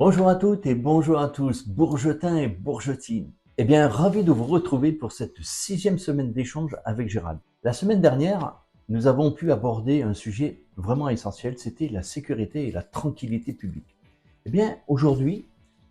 Bonjour à toutes et bonjour à tous, Bourgetins et Bourgetines. Eh bien, ravi de vous retrouver pour cette 6e semaine d'échange avec Gérald. La semaine dernière, nous avons pu aborder un sujet vraiment essentiel, c'était la sécurité et la tranquillité publique. Eh bien, aujourd'hui,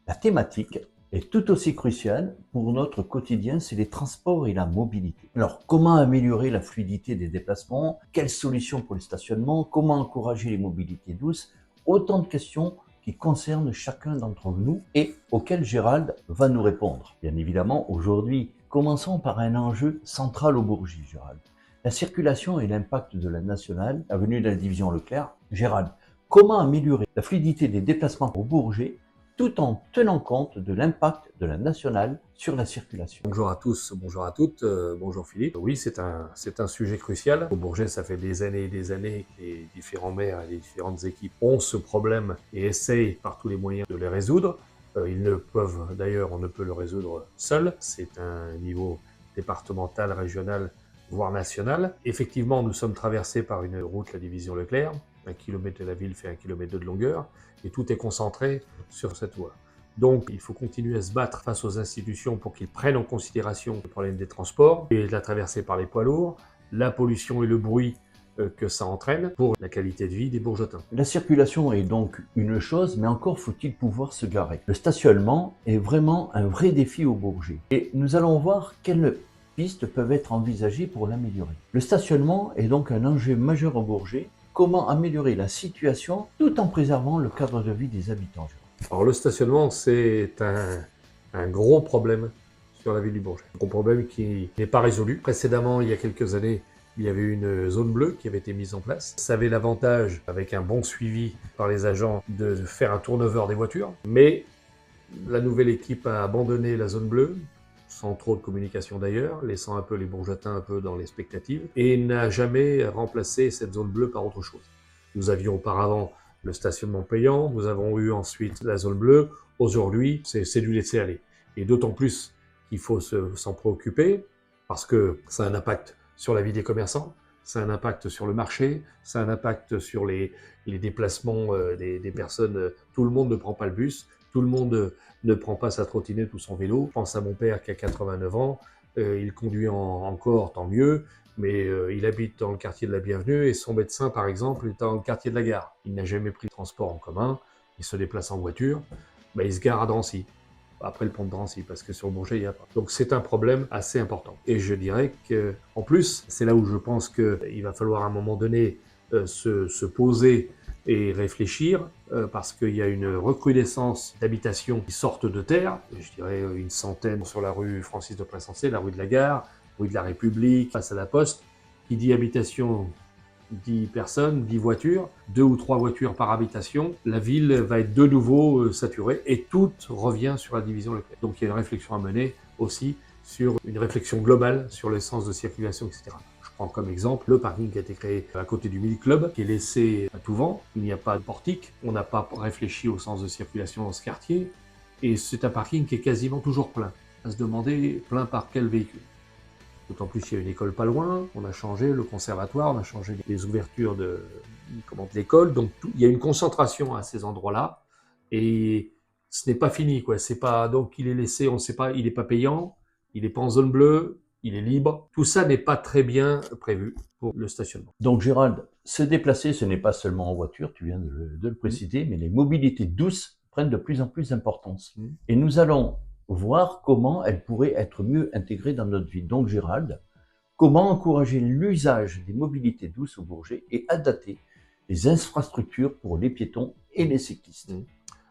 la thématique est tout aussi cruciale pour notre quotidien, c'est les transports et la mobilité. Alors, comment améliorer la fluidité des déplacements? Quelles solutions pour le stationnement? Comment encourager les mobilités douces? Autant de questions qui concernent chacun d'entre nous et auxquelles Gérald va nous répondre. Bien évidemment, aujourd'hui, commençons par un enjeu central au Bourget, Gérald. La circulation et l'impact de la nationale, la venue de la division Leclerc. Gérald, comment améliorer la fluidité des déplacements au Bourget tout en tenant compte de l'impact de la nationale sur la circulation? Bonjour à tous, bonjour à toutes, bonjour Philippe. Oui, c'est un sujet crucial. Au Bourget, ça fait des années et des années que les différents maires et les différentes équipes ont ce problème et essayent par tous les moyens de les résoudre. Ils ne peuvent, d'ailleurs, on ne peut le résoudre seul. C'est un niveau départemental, régional, voire national. Effectivement, nous sommes traversés par une route, la division Leclerc. 1 kilomètre de la ville fait 1 kilomètre de longueur et tout est concentré sur cette voie. Donc, il faut continuer à se battre face aux institutions pour qu'ils prennent en considération le problème des transports et de la traversée par les poids lourds, la pollution et le bruit que ça entraîne pour la qualité de vie des Bourgetins. La circulation est donc une chose, mais encore faut-il pouvoir se garer. Le stationnement est vraiment un vrai défi au Bourget. Et nous allons voir quelles pistes peuvent être envisagées pour l'améliorer. Le stationnement est donc un enjeu majeur au Bourget. Comment améliorer la situation tout en préservant le cadre de vie des habitants? Alors le stationnement, c'est un gros problème sur la ville du Bourget. Un gros problème qui n'est pas résolu. Précédemment, il y a quelques années, il y avait une zone bleue qui avait été mise en place. Ça avait l'avantage, avec un bon suivi par les agents, de faire un turnover des voitures. Mais la nouvelle équipe a abandonné la zone bleue, sans trop de communication d'ailleurs, laissant un peu les Bourgetins un peu dans l'expectative, et n'a jamais remplacé cette zone bleue par autre chose. Nous avions auparavant le stationnement payant, nous avons eu ensuite la zone bleue. Aujourd'hui, c'est du laisser aller. Et d'autant plus qu'il faut s'en préoccuper, parce que ça a un impact sur la vie des commerçants, ça a un impact sur le marché, ça a un impact sur les déplacements des personnes. Tout le monde ne prend pas le bus, tout le monde ne prend pas sa trottinette ou son vélo. Je pense à mon père qui a 89 ans, il conduit encore, tant mieux, mais il habite dans le quartier de la Bienvenue et son médecin, par exemple, est dans le quartier de la Gare. Il n'a jamais pris de transport en commun, il se déplace en voiture, il se gare à Drancy, après le pont de Drancy, parce que sur Bourget, il n'y a pas. Donc c'est un problème assez important. Et je dirais qu'en plus, c'est là où je pense qu'il va falloir à un moment donné se poser et réfléchir, parce qu'il y a une recrudescence d'habitations qui sortent de terre, je dirais une centaine sur la rue Francis de Pressensé, la rue de la Gare, rue de la République, face à la Poste. Qui dit habitation, 10 personnes, 10 voitures, 2 ou 3 voitures par habitation, la ville va être de nouveau saturée et tout revient sur la division Leclerc. Donc il y a une réflexion à mener aussi sur une réflexion globale sur les sens de circulation, etc. Je prends comme exemple le parking qui a été créé à côté du Mille Club, qui est laissé à tout vent. Il n'y a pas de portique, on n'a pas réfléchi au sens de circulation dans ce quartier, et c'est un parking qui est quasiment toujours plein. À se demander plein par quel véhicule. D'autant plus qu'il y a une école pas loin, on a changé le conservatoire, on a changé les ouvertures de l'école, donc il y a une concentration à ces endroits-là, et ce n'est pas fini, quoi. C'est pas, donc il est laissé, on ne sait pas, il n'est pas payant, il n'est pas en zone bleue, il est libre. Tout ça n'est pas très bien prévu pour le stationnement. Donc Gérald, se déplacer, ce n'est pas seulement en voiture, tu viens de le préciser, mais les mobilités douces prennent de plus en plus d'importance. Et nous allons voir comment elles pourraient être mieux intégrées dans notre vie. Donc Gérald, comment encourager l'usage des mobilités douces au Bourget et adapter les infrastructures pour les piétons et les cyclistes?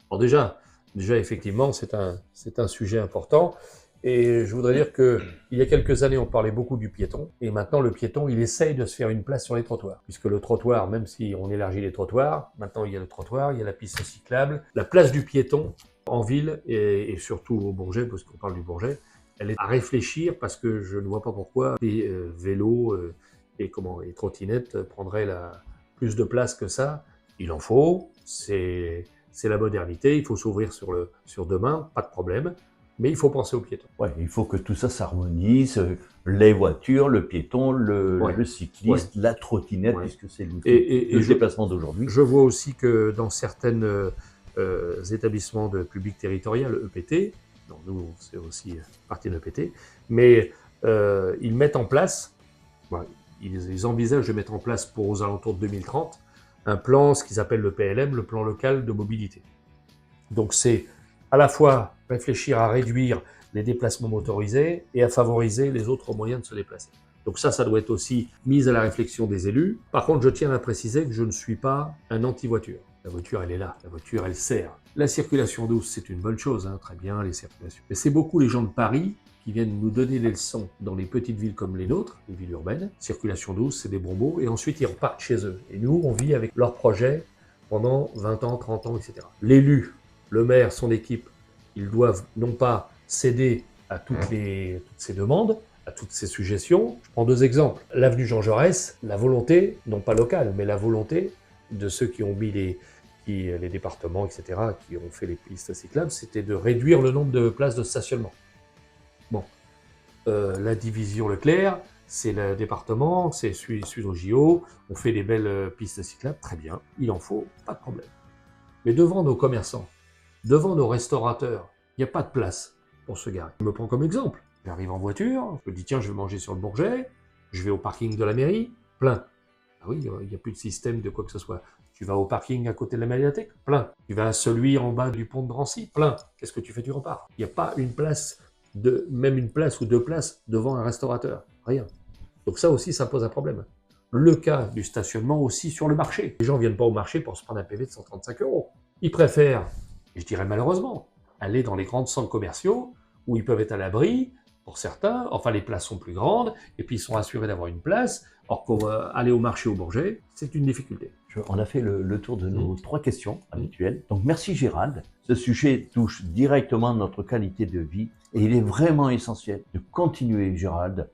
Alors déjà effectivement, c'est un sujet important. Et je voudrais dire qu'il y a quelques années, on parlait beaucoup du piéton. Et maintenant, le piéton, il essaye de se faire une place sur les trottoirs. Puisque le trottoir, même si on élargit les trottoirs, maintenant il y a le trottoir, il y a la piste cyclable. La place du piéton en ville, et surtout au Bourget, parce qu'on parle du Bourget, elle est à réfléchir, parce que je ne vois pas pourquoi les vélos et trottinettes prendraient plus de place que ça. Il en faut, c'est la modernité, il faut s'ouvrir sur demain, pas de problème. Mais il faut penser aux piétons. Ouais, il faut que tout ça s'harmonise, les voitures, le piéton, le cycliste, la trottinette, puisque c'est l'outil de déplacement d'aujourd'hui. Je vois aussi que dans certaines établissements de public territorial, EPT, donc nous c'est aussi partie de l'EPT, mais ils mettent en place, voilà, ils envisagent de mettre en place pour aux alentours de 2030 un plan, ce qu'ils appellent le PLM, le plan local de mobilité. Donc c'est à la fois réfléchir à réduire les déplacements motorisés et à favoriser les autres moyens de se déplacer. Donc ça doit être aussi mis à la réflexion des élus. Par contre, je tiens à préciser que je ne suis pas un anti-voiture. La voiture, elle est là. La voiture, elle sert. La circulation douce, c'est une bonne chose, hein, très bien, les circulations. Mais c'est beaucoup les gens de Paris qui viennent nous donner des leçons dans les petites villes comme les nôtres, les villes urbaines. Circulation douce, c'est des bonbons, et ensuite ils repartent chez eux. Et nous, on vit avec leurs projets pendant 20 ans, 30 ans, etc. L'élu, le maire, son équipe, ils doivent non pas céder à toutes ces demandes, à toutes ces suggestions. Je prends deux exemples. L'avenue Jean Jaurès, la volonté, non pas locale, mais la volonté de ceux qui ont mis les départements, etc., qui ont fait les pistes cyclables, c'était de réduire le nombre de places de stationnement. Bon, la division Leclerc, c'est le département, c'est suite au JO, on fait des belles pistes cyclables, très bien, il en faut, pas de problème. Mais devant nos commerçants, devant nos restaurateurs, il n'y a pas de place pour se garer. Je me prends comme exemple. J'arrive en voiture, je me dis tiens, je vais manger sur le Bourget, je vais au parking de la mairie, plein. Ah oui, il n'y a plus de système de quoi que ce soit. Tu vas au parking à côté de la médiathèque, plein. Tu vas à celui en bas du pont de Drancy, plein. Qu'est-ce que tu fais? Tu repars. Il n'y a pas une place, même une place ou deux places devant un restaurateur. Rien. Donc ça aussi, ça pose un problème. Le cas du stationnement aussi sur le marché. Les gens ne viennent pas au marché pour se prendre un PV de 135 €. Ils préfèrent, je dirais malheureusement, aller dans les grands centres commerciaux où ils peuvent être à l'abri, pour certains, enfin les places sont plus grandes, et puis ils sont assurés d'avoir une place, or pour aller au marché au Bourget, c'est une difficulté. On a fait le tour de nos 3 questions habituelles. Donc merci Gérald. Ce sujet touche directement notre qualité de vie et il est vraiment essentiel de continuer, Gérald,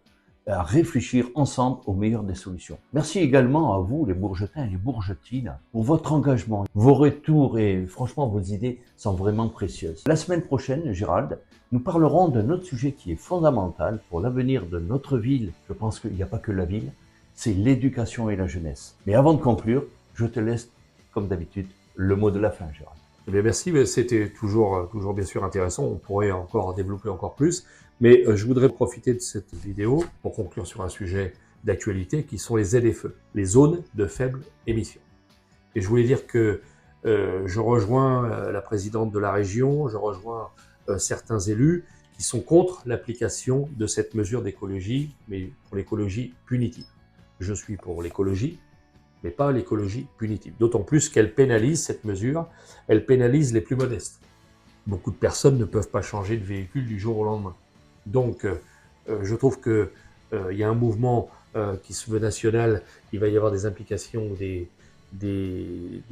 à réfléchir ensemble aux meilleures des solutions. Merci également à vous, les Bourgetins et les Bourgetines, pour votre engagement. Vos retours et franchement, vos idées sont vraiment précieuses. La semaine prochaine, Gérald, nous parlerons d'un autre sujet qui est fondamental pour l'avenir de notre ville. Je pense qu'il n'y a pas que la ville, c'est l'éducation et la jeunesse. Mais avant de conclure, je te laisse, comme d'habitude, le mot de la fin, Gérald. Eh bien, merci, c'était toujours bien sûr intéressant, on pourrait encore développer encore plus, mais je voudrais profiter de cette vidéo pour conclure sur un sujet d'actualité qui sont les ZFE, les zones de faible émission. Et je voulais dire que je rejoins la présidente de la région, je rejoins certains élus qui sont contre l'application de cette mesure d'écologie, mais pour l'écologie punitive. Je suis pour l'écologie, mais pas l'écologie punitive. D'autant plus qu'elle pénalise cette mesure, elle pénalise les plus modestes. Beaucoup de personnes ne peuvent pas changer de véhicule du jour au lendemain. Donc, je trouve qu'il y a un mouvement qui se veut national, il va y avoir des implications, des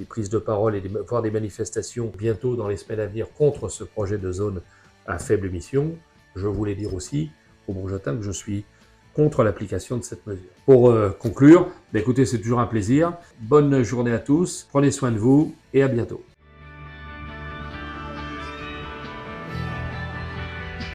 prises de parole et voire des manifestations bientôt dans les semaines à venir contre ce projet de zone à faible émission. Je voulais dire aussi aux Bourgetins que je suis contre l'application de cette mesure. Pour conclure, écoutez, c'est toujours un plaisir. Bonne journée à tous, prenez soin de vous et à bientôt.